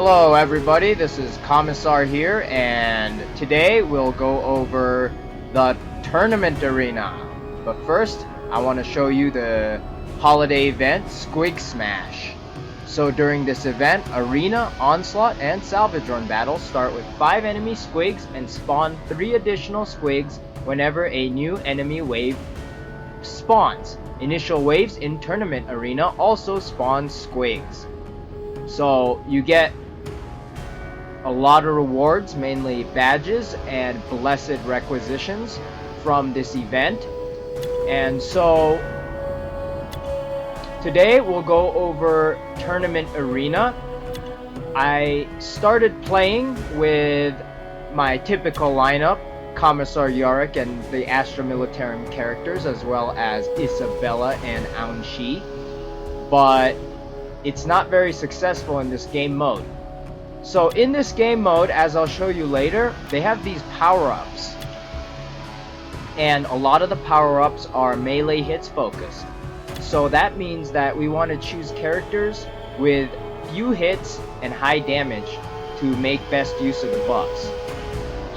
Hello everybody, this is Commissar here, and today we'll go over the tournament arena. But first, I want to show you the holiday event, Squig Smash. So during this event, Arena, Onslaught, and Salvage Run battles start with 5 enemy Squigs and spawn 3 additional Squigs whenever a new enemy wave spawns. Initial waves in Tournament Arena also spawn Squigs. So you get a lot of rewards, mainly badges and blessed requisitions from this event. And so today we'll go over Tournament Arena. I started playing with my typical lineup, Commissar Yorick and the Astra Militarum characters, as well as Isabella and Aunshi, but it's not very successful in this game mode. So in this game mode, as I'll show you later, they have these power-ups. And a lot of the power-ups are melee hits focused. So that means that we want to choose characters with few hits and high damage to make best use of the buffs.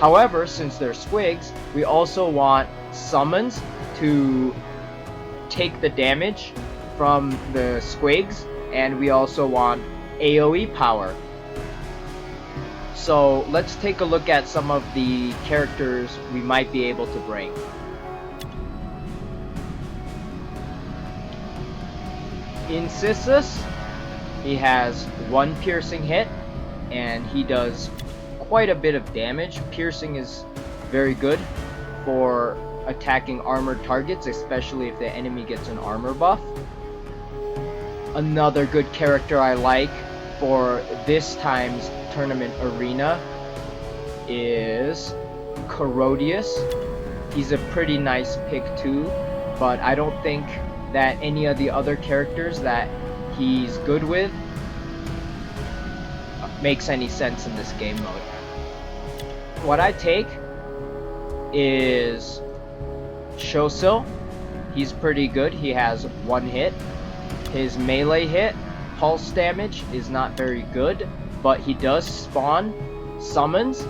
However, since they're Squigs, we also want summons to take the damage from the Squigs, and we also want AoE power. So let's take a look at some of the characters we might be able to bring. In Sisyphus, he has 1 piercing hit, and he does quite a bit of damage. Piercing is very good for attacking armored targets, especially if the enemy gets an armor buff. Another good character I like for this time's tournament arena is Corrodius. He's a pretty nice pick too, but I don't think that any of the other characters that he's good with makes any sense in this game mode. What I take is Shosil. He's pretty good. He has 1 hit. His melee hit, pulse damage, is not very good, but he does spawn summons.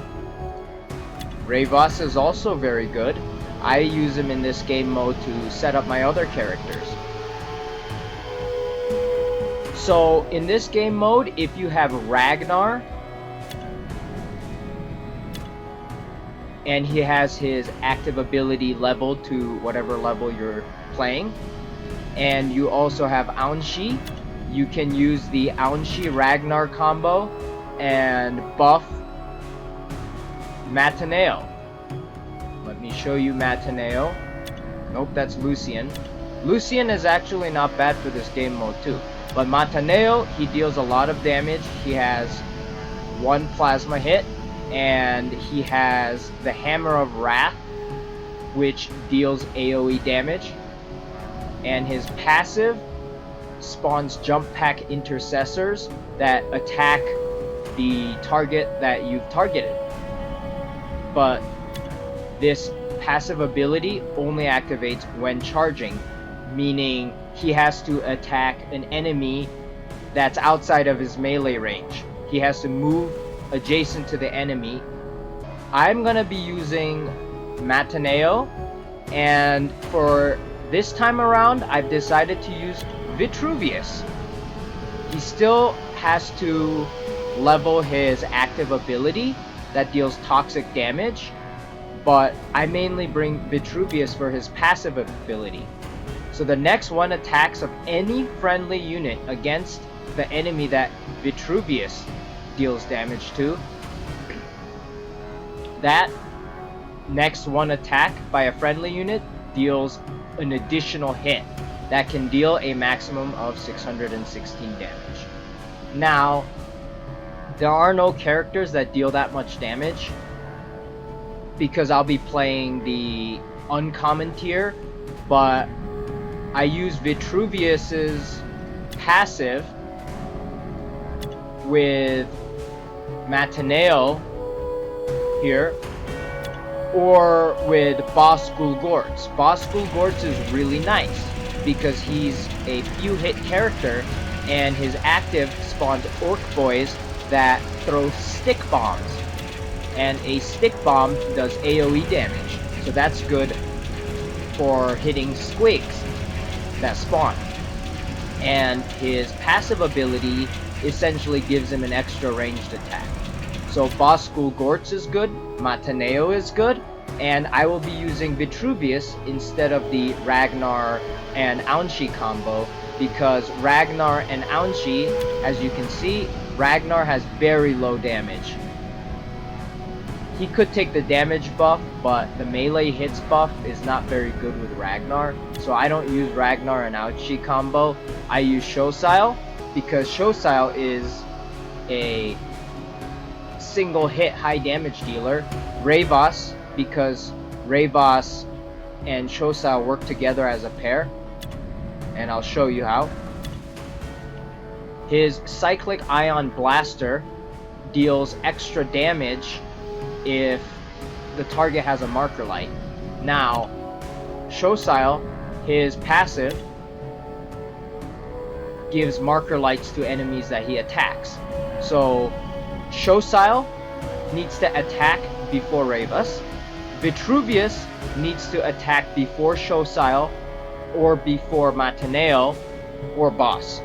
Ravos is also very good. I use him in this game mode to set up my other characters. So in this game mode, if you have Ragnar, and he has his active ability leveled to whatever level you're playing, and you also have Aunshi, you can use the Aunshi Ragnar combo and buff Mataneo. Let me show you Mataneo. Nope, that's Lucian. Lucian is actually not bad for this game mode too. But Mataneo, he deals a lot of damage. He has 1 plasma hit, and he has the Hammer of Wrath, which deals AoE damage. And his passive spawns jump pack intercessors that attack the target that you've targeted. But this passive ability only activates when charging, meaning he has to attack an enemy that's outside of his melee range. He has to move adjacent to the enemy. I'm gonna be using Mataneo, and for this time around, I've decided to use Vitruvius. He still has to level his active ability that deals toxic damage, but I mainly bring Vitruvius for his passive ability. So the next 1 attacks of any friendly unit against the enemy that Vitruvius deals damage to, that next 1 attack by a friendly unit deals an additional hit that can deal a maximum of 616 damage. Now, there are no characters that deal that much damage because I'll be playing the uncommon tier, but I use Vitruvius's passive with Mataneo here, or with Boss Gulgorts. Boss Gulgorts is really nice because he's a few hit character and his active spawns orc boys that throws stick bombs. And a stick bomb does AoE damage. So that's good for hitting squigs that spawn. And his passive ability essentially gives him an extra ranged attack. So Boss School Gortz is good, Mataneo is good, and I will be using Vitruvius instead of the Ragnar and Aunshi combo, because Ragnar and Aunshi, as you can see, Ragnar has very low damage. He could take the damage buff, but the melee hits buff is not very good with Ragnar, so I don't use Ragnar and Aunshi combo. I use Shosile, because Shosile is a single hit high damage dealer. Ravos, because Ravos and Shosile work together as a pair, and I'll show you how. His Cyclic Ion Blaster deals extra damage if the target has a marker light. Now, Shosile, his passive gives marker lights to enemies that he attacks. So Shosile needs to attack before Ravos. Vitruvius needs to attack before Shosile or before Mataneo or Boss.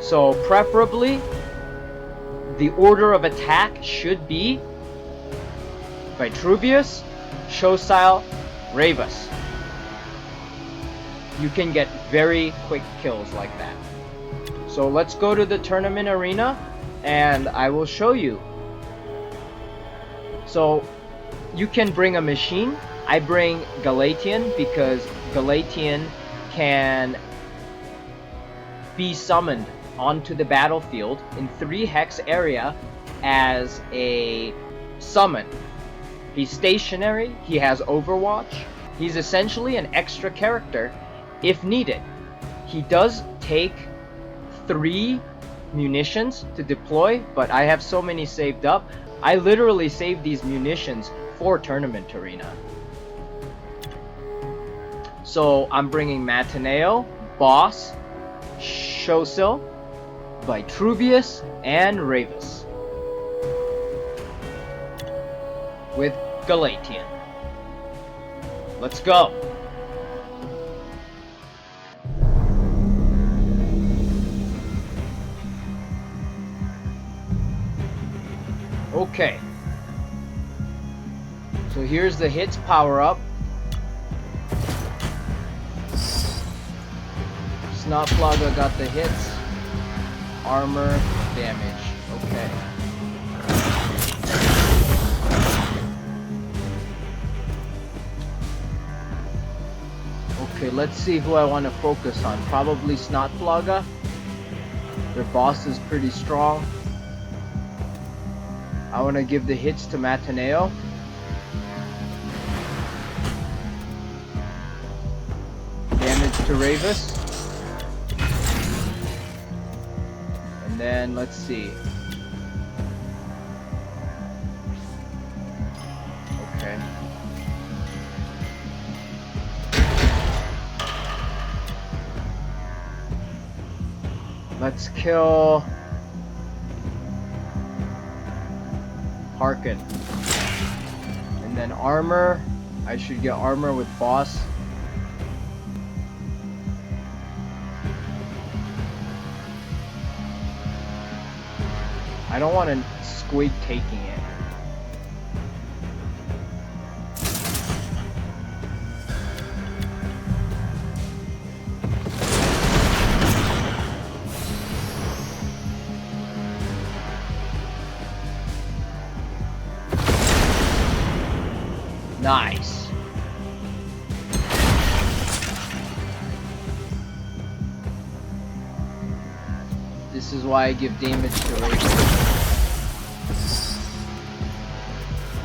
So preferably, the order of attack should be Vitruvius, Shosile, Ravos. You can get very quick kills like that. So let's go to the tournament arena and I will show you. So you can bring a machine. I bring Galatian because Galatian can be summoned onto the battlefield in 3 hex area as a summon. He's stationary, he has Overwatch, he's essentially an extra character if needed. He does take 3 munitions to deploy, but I have so many saved up. I literally saved these munitions for tournament arena. So I'm bringing Mataneo, Boss, Shosile, Vitruvius, and Ravos with Galatian. Let's go. Okay. So here's the hits power up. Snotflaga got the hits. Armor, damage. Okay. Okay, let's see who I want to focus on. Probably Snotflaga. Their boss is pretty strong. I want to give the hits to Mataneo. Damage to Ravos. And then, let's see. Okay. Let's kill Harkin. And then armor. I should get armor with Boss. I don't want a Squig taking it. Nice. This is why I give damage to Ravos.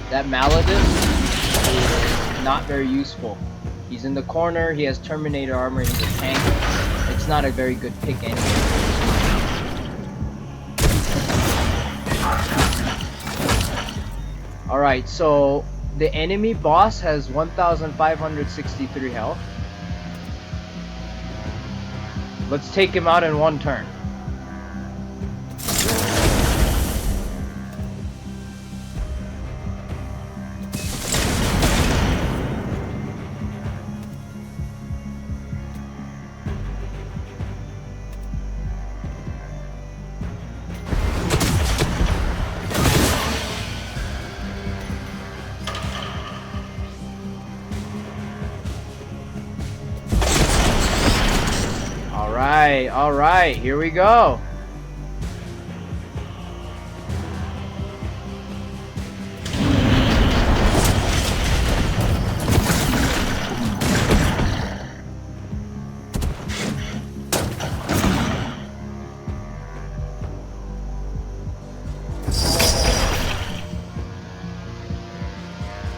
That Maladus is not very useful. He's in the corner, he has Terminator armor, he's a tank. It's not a very good pick anyway. Alright, so the enemy boss has 1,563 health. Let's take him out in one turn. Alright, here we go.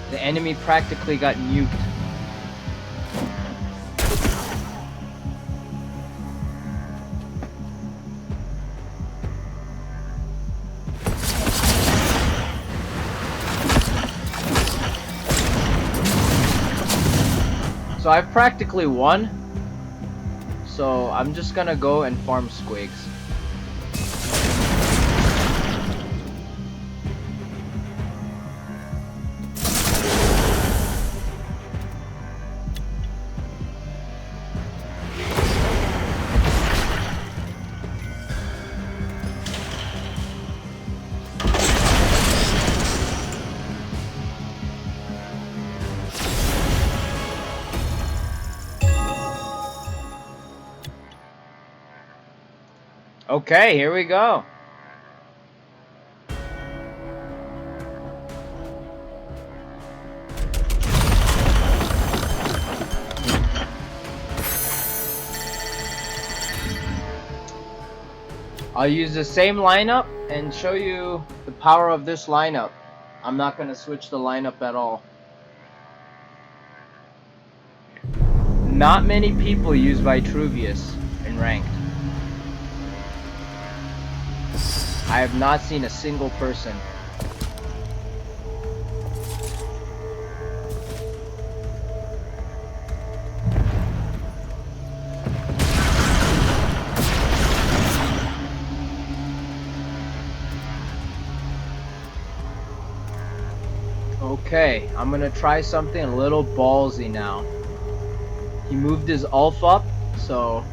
The enemy practically got nuked. So I've practically won. So I'm just gonna go and farm squigs. Okay, here we go. I'll use the same lineup and show you the power of this lineup. I'm not going to switch the lineup at all. Not many people use Vitruvius in ranked. I have not seen a single person. Okay, I'm gonna try something a little ballsy now. He moved his Ulf up, so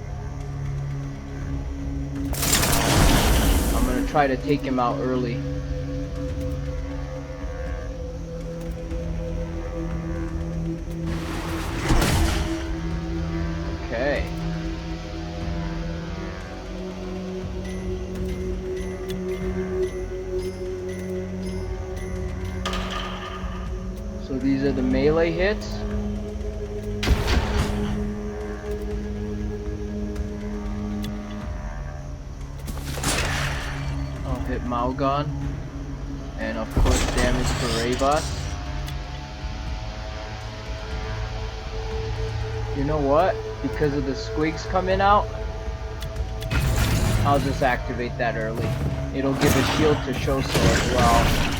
I'm gonna try to take him out early. Okay. So these are the melee hits. I'll hit Malgon. And of course damage to Ravos. You know what? Because of the squigs coming out, I'll just activate that early. It'll give a shield to Shoso as well.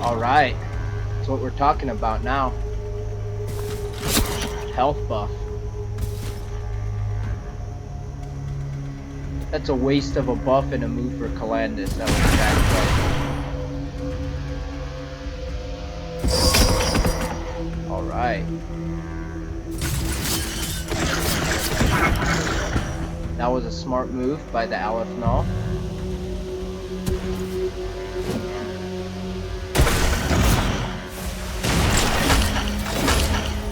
Alright, that's what we're talking about now. Health buff. That's a waste of a buff and a move for Calandus. That was bad play. Alright. That was a smart move by the Aleph Null.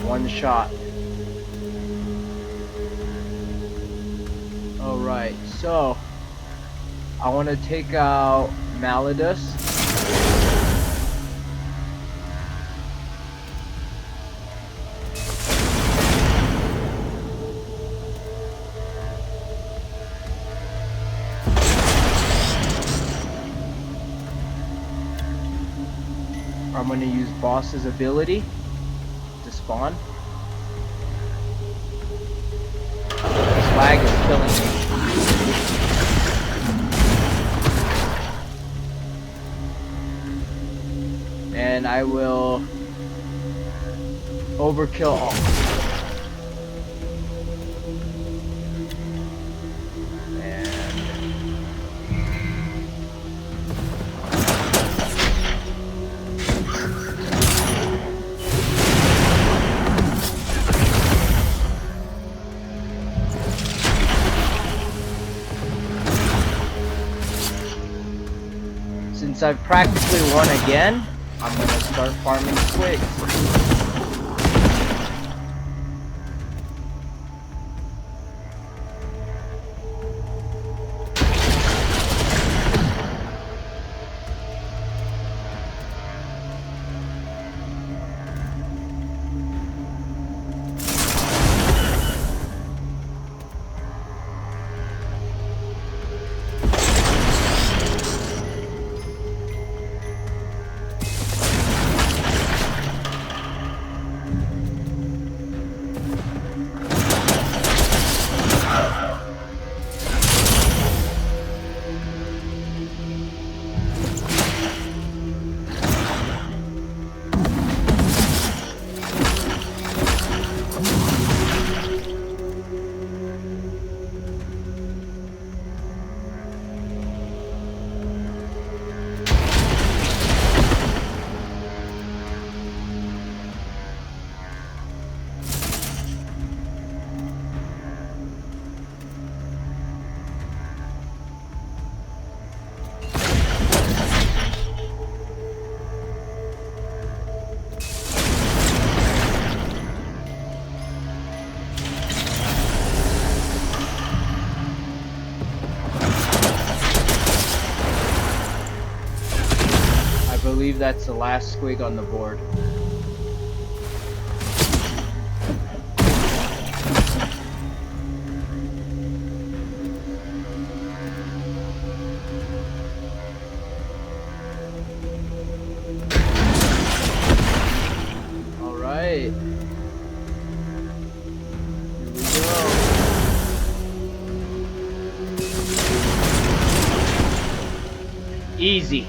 One shot. Alright, so I want to take out Malidus. I'm going to use Boss's ability to spawn. This lag is killing me. And I will overkill all. Since I've practically won again, I'm gonna start farming squigs. that's the last squig on the board. Alright. Here we go. Easy.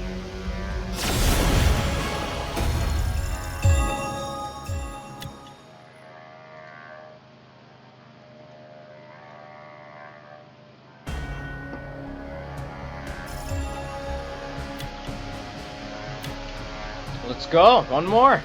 Let's go. One more.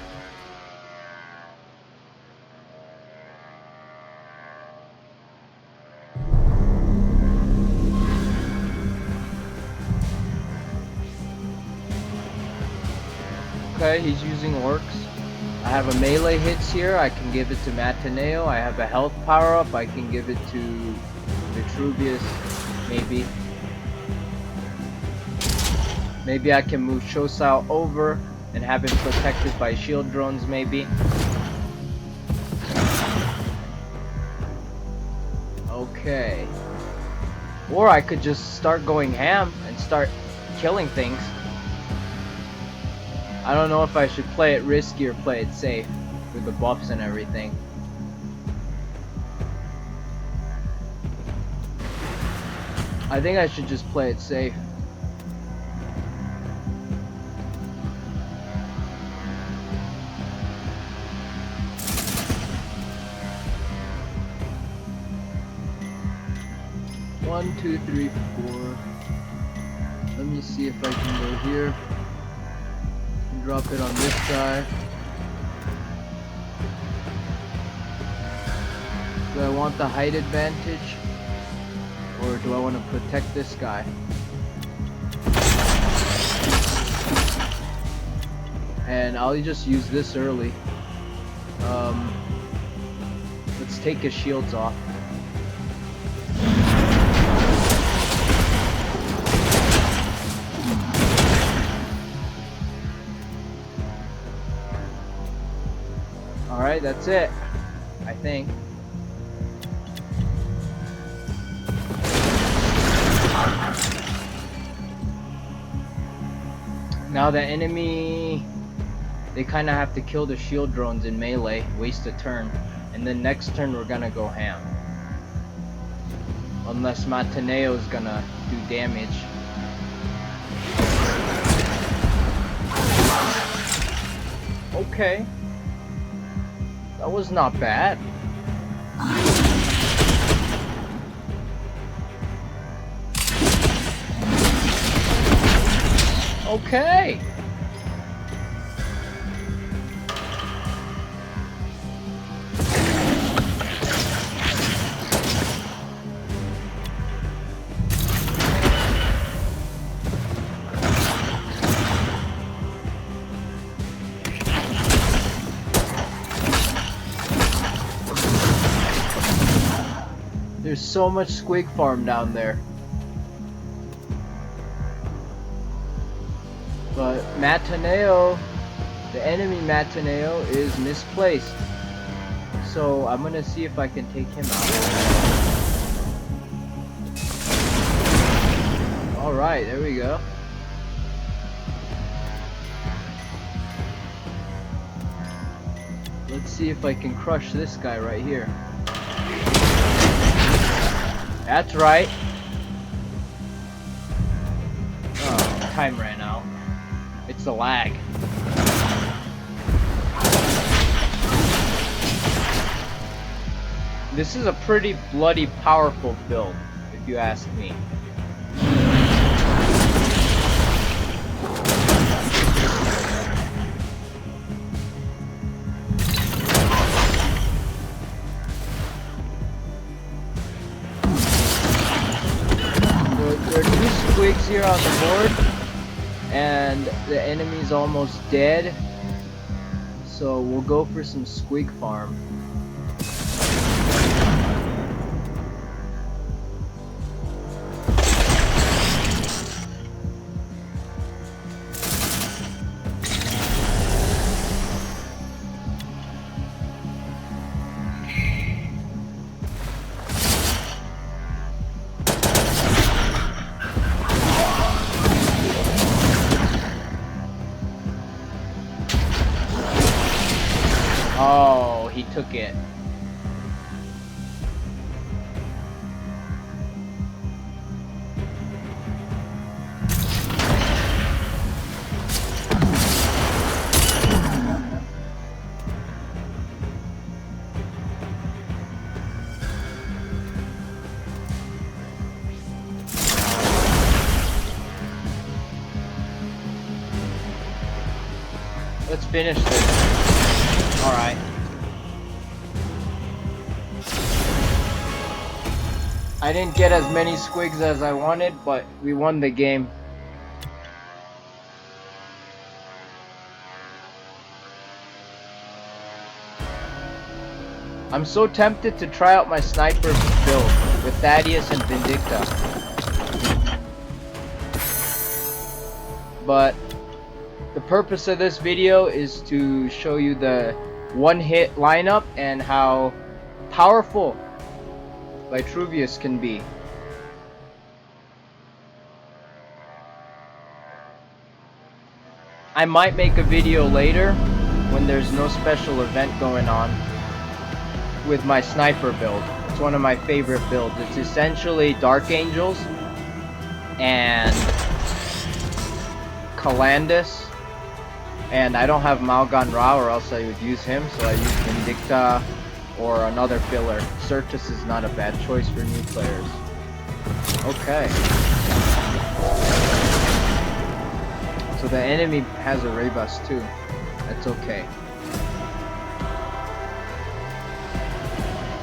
Okay, he's using orcs. I have a melee hits here. I can give it to Mataneo. I have a health power up. I can give it to Vitruvius, maybe. Maybe I can move Shosao over and have him protected by shield drones, maybe. Okay. Or I could just start going ham and start killing things. I don't know if I should play it risky or play it safe with the buffs and everything. I think I should just play it safe. One, two, three, four. Let me see if I can go here. Drop it on this guy. Do I want the height advantage? Or do I want to protect this guy? And I'll just use this early. Let's take his shields off. Alright, that's it. I think. Now the enemy, they kind of have to kill the shield drones in melee, waste a turn, and then next turn we're gonna go ham. Unless Mataneo is gonna do damage. Okay. That was not bad. Okay. There's so much squig farm down there. But Mataneo, the enemy Mataneo is misplaced. So I'm gonna see if I can take him out. Alright, there we go. Let's see if I can crush this guy right here. That's right. Oh, time ran out. It's the lag. This is a pretty bloody powerful build, if you ask me. There are two squigs here on the board, and the enemy's almost dead, so we'll go for some squig farm. Oh, he took it. Let's finish this. Alright. I didn't get as many squigs as I wanted, but we won the game. I'm so tempted to try out my sniper build with Thaddeus and Vindicta. But the purpose of this video is to show you the one-hit lineup and how powerful Vitruvius can be. I might make a video later when there's no special event going on with my sniper build. It's one of my favorite builds. It's essentially Dark Angels and Calandus. And I don't have Malgan Ra, or else I would use him, so I use Vindicta or another filler. Certus is not a bad choice for new players. Okay. So the enemy has a Rebus too. That's okay.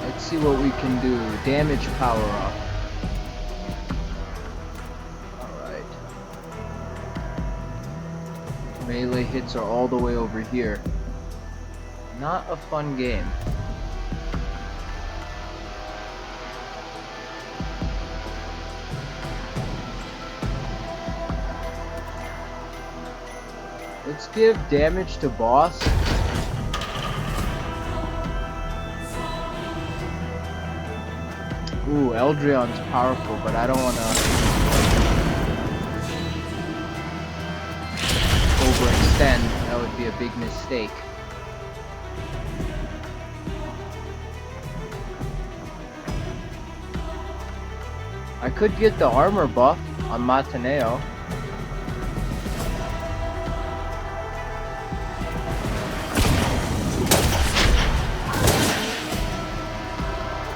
Let's see what we can do. Damage power up. Melee hits are all the way over here. Not a fun game. Let's give damage to boss. Ooh, Eldrion's powerful, but I don't want to overextend. That would be a big mistake. I could get the armor buff on Mataneo.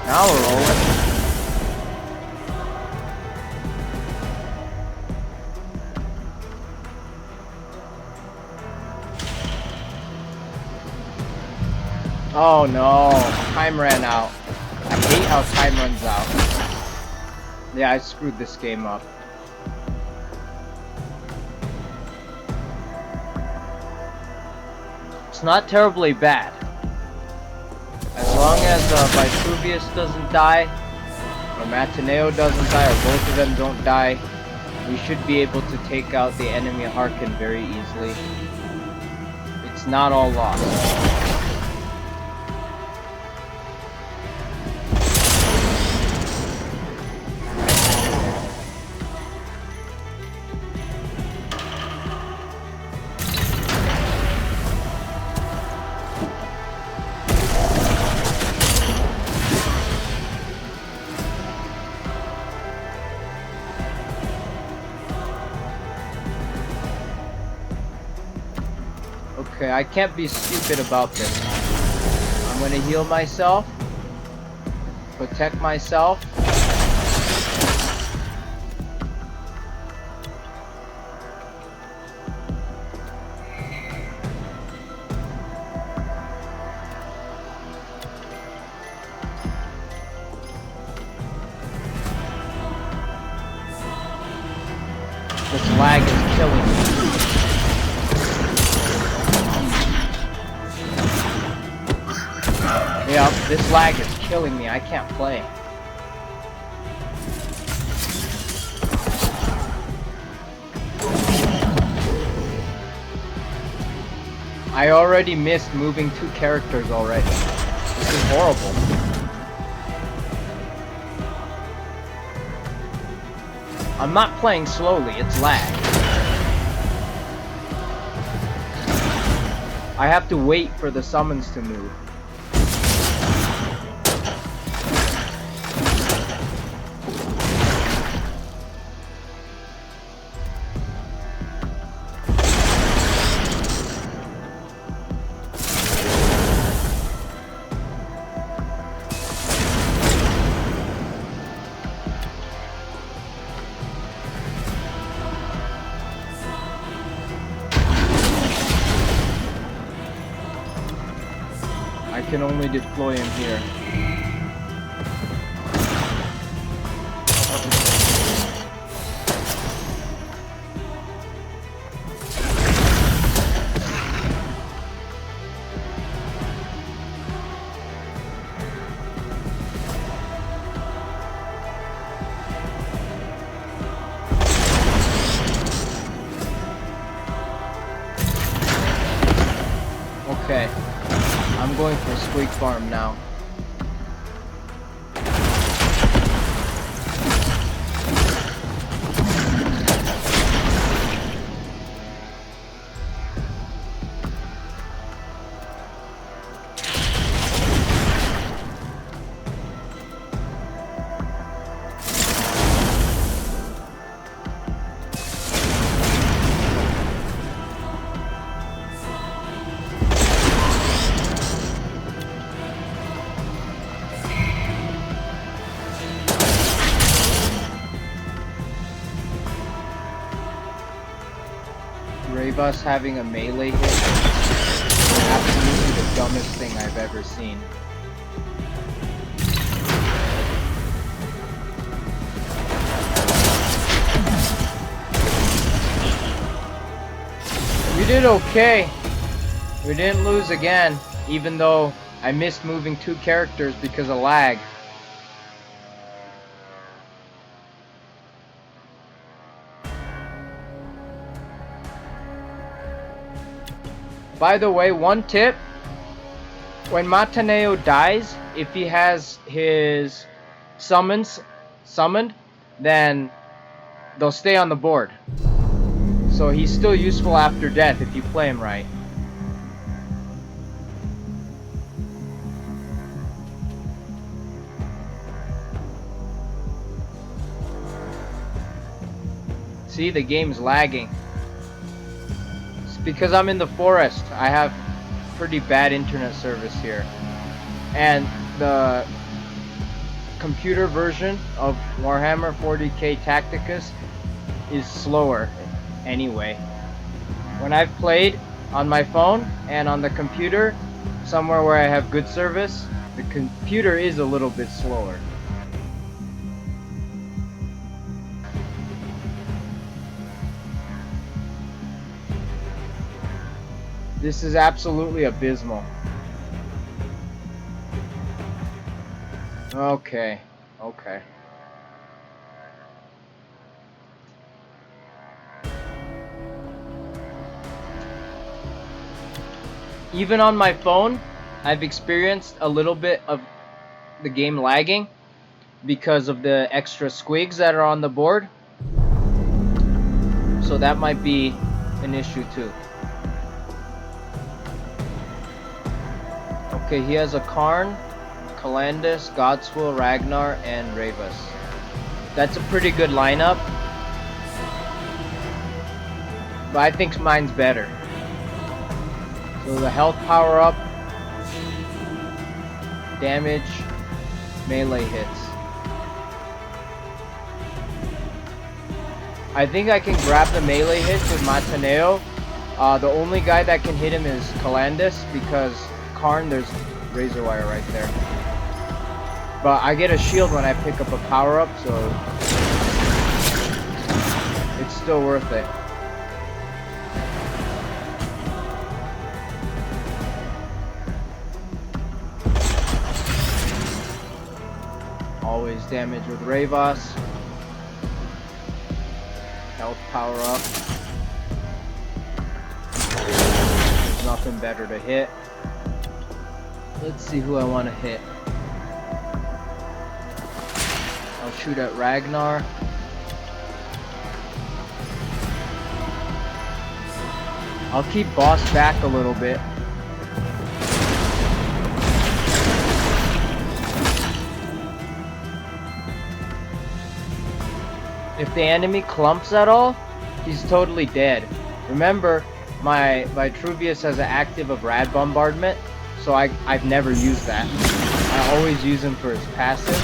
Now we're rolling. Oh no, time ran out. I hate how time runs out. Yeah, I screwed this game up. It's not terribly bad. As long as Vitruvius doesn't die, or Mataneo doesn't die, or both of them don't die, we should be able to take out the enemy Harkin very easily. It's not all lost. Okay, I can't be stupid about this. I'm gonna heal myself, protect myself. This lag is killing me. Yeah, this lag is killing me. I can't play. I already missed moving 2 characters already. This is horrible. I'm not playing slowly, it's lag. I have to wait for the summons to move. I can only deploy him here. Okay. I'm going for Squig farm now. Ravus having a melee hit is absolutely the dumbest thing I've ever seen. We did okay. We didn't lose again, even though I missed moving 2 characters because of lag. By the way, one tip, when Mataneo dies, if he has his summons summoned, then they'll stay on the board. So he's still useful after death if you play him right. See, the game's lagging. Because I'm in the forest, I have pretty bad internet service here. And the computer version of Warhammer 40k Tacticus is slower anyway. When I've played on my phone and on the computer, somewhere where I have good service, the computer is a little bit slower. This is absolutely abysmal. Okay. Even on my phone, I've experienced a little bit of the game lagging because of the extra squigs that are on the board. So that might be an issue too. Okay, he has a Karn, Calandus, Godswill, Ragnar, and Ravus. That's a pretty good lineup. But I think mine's better. So the health power up, damage, melee hits. I think I can grab the melee hits with Mataneo. The only guy that can hit him is Calandus because Karn, there's razor wire right there. But I get a shield when I pick up a power up, so it's still worth it. Always damage with Ravus. Health power up. There's nothing better to hit. Let's see who I want to hit. I'll shoot at Ragnar. I'll keep boss back a little bit If the enemy clumps at all, he's totally dead. Remember, my Vitruvius has an active of rad bombardment, so I've never used that. I always use him for his passive.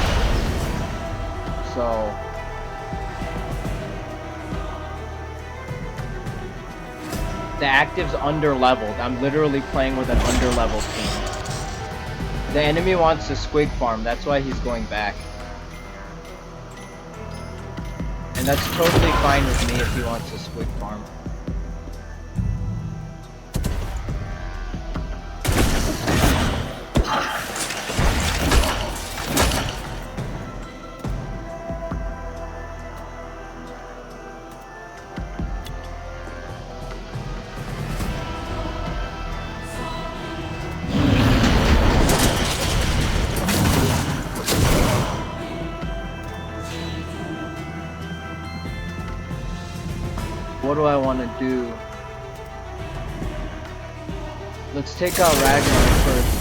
So the active's under-leveled. I'm literally playing with an under-leveled team. The enemy wants to squig farm, that's why he's going back. And that's totally fine with me if he wants to squig farm. What do I want to do? Let's take out Ragnar first.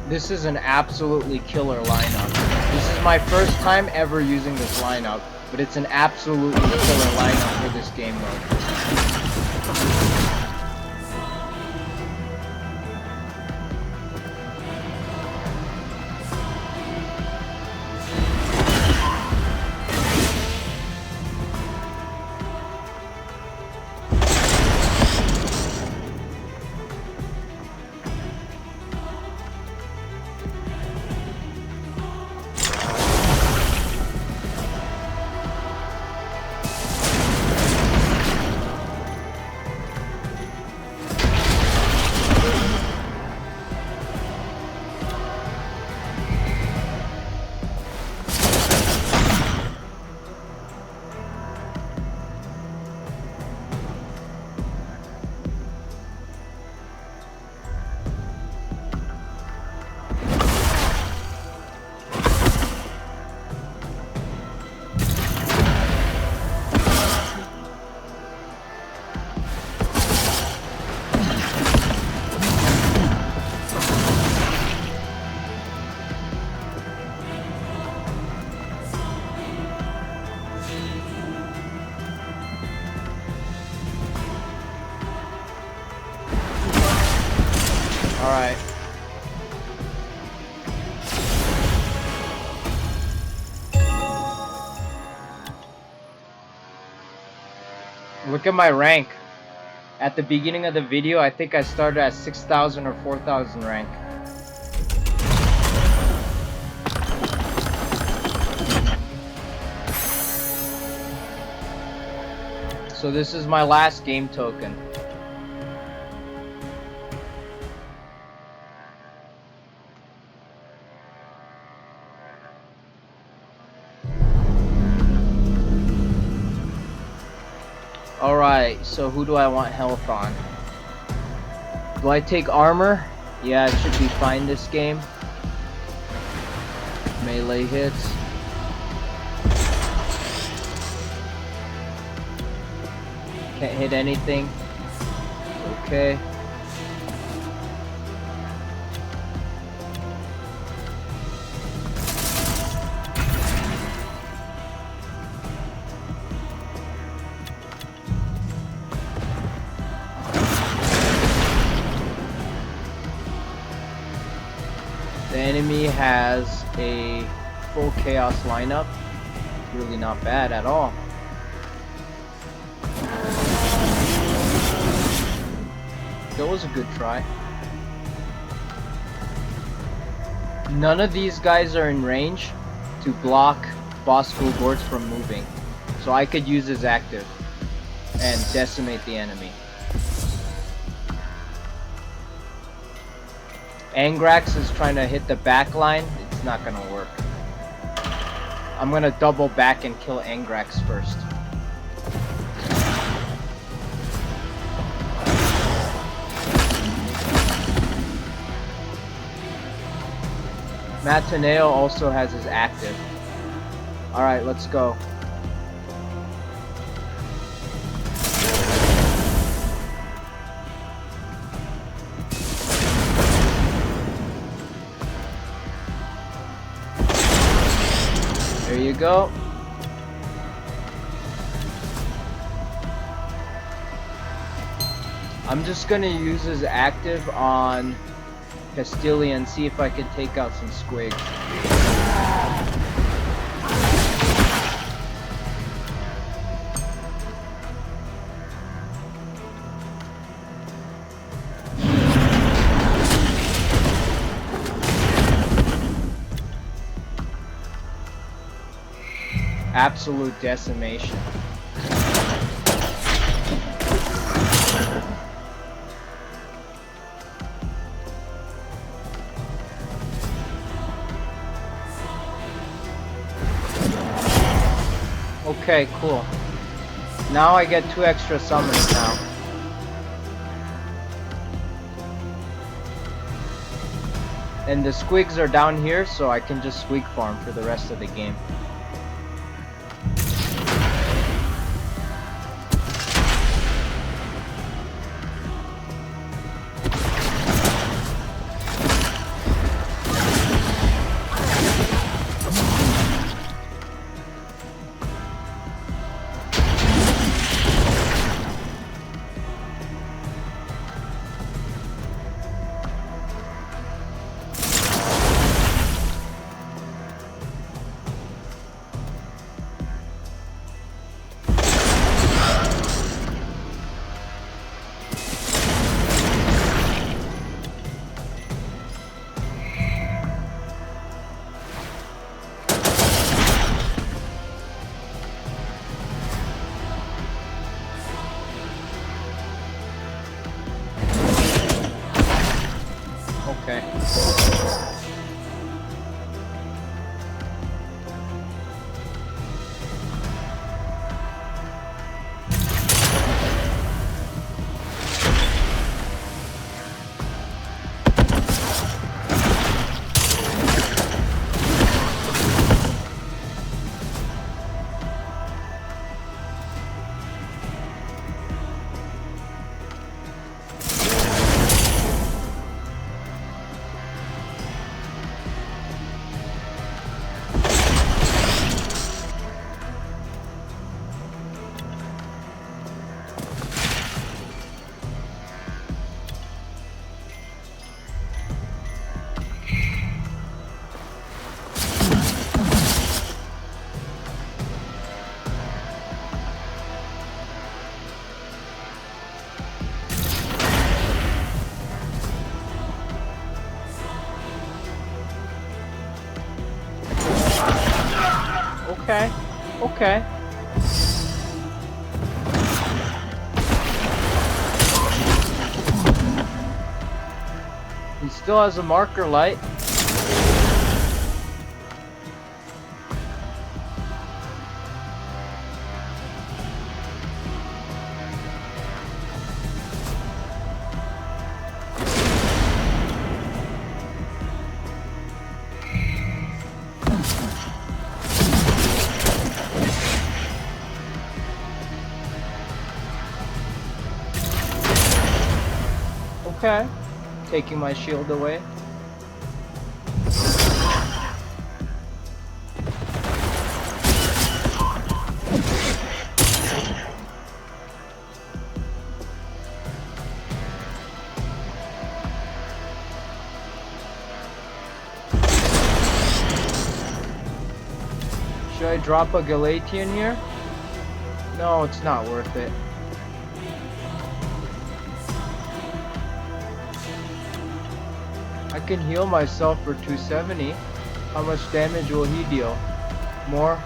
This is an absolutely killer lineup. This is my first time ever using this lineup, but it's an absolutely killer lineup for this game mode. Alright. Look at my rank. At the beginning of the video, I think I started at 6,000 or 4,000 rank. So this is my last game token. Alright, so who do I want health on? Do I take armor? Yeah, it should be fine this game. Melee hits. Can't hit anything. Okay. The enemy has a full chaos lineup. Really not bad at all. That was a good try. None of these guys are in range to block Boss Gorts from moving. So I could use his active and decimate the enemy. Angrax is trying to hit the back line. It's It's not gonna work. I'm gonna double back and kill Angrax first. Mataneo also has his active. Alright, let's go. There you go. I'm just gonna use his active on Castilia and see if I can take out some squigs. Absolute decimation. Okay, cool. Now I get 2 extra summons now. And the squigs are down here, so I can just squig farm for the rest of the game. Okay. Okay. Okay. He still has a marker light. Okay. Taking my shield away. Should I drop a Galatian here? No, it's not worth it. I can heal myself for 270. How much damage will he deal? More?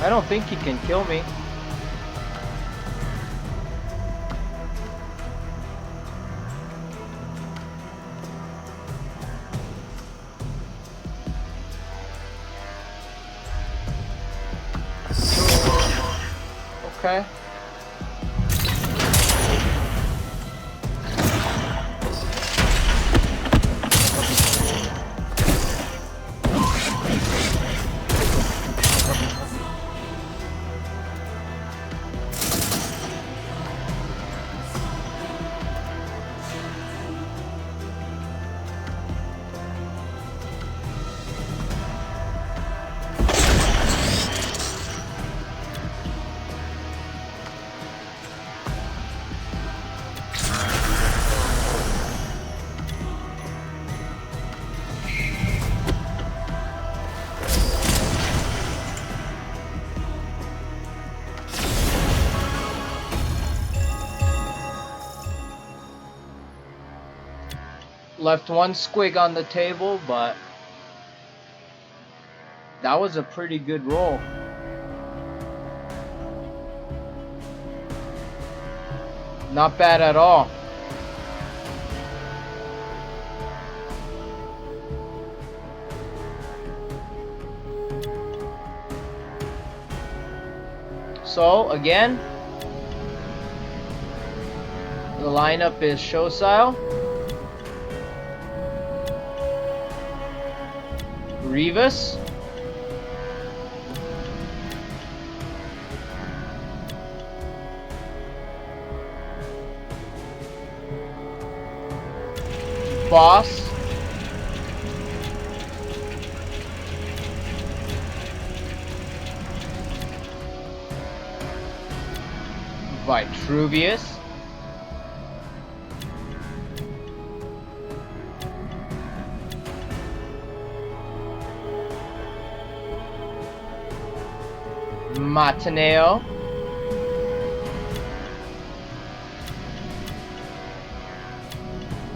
I don't think he can kill me. Okay. Left one squig on the table, but that was a pretty good roll. Not bad at all. So again, the lineup is Shosile, Revis, Boss, Vitruvius, Mataneo,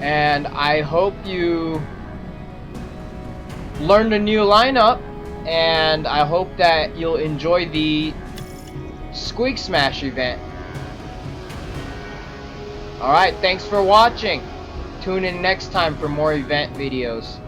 and I hope you learned a new lineup, and I hope that you'll enjoy the Squig Smash event. Alright, thanks for watching. Tune in next time for more event videos.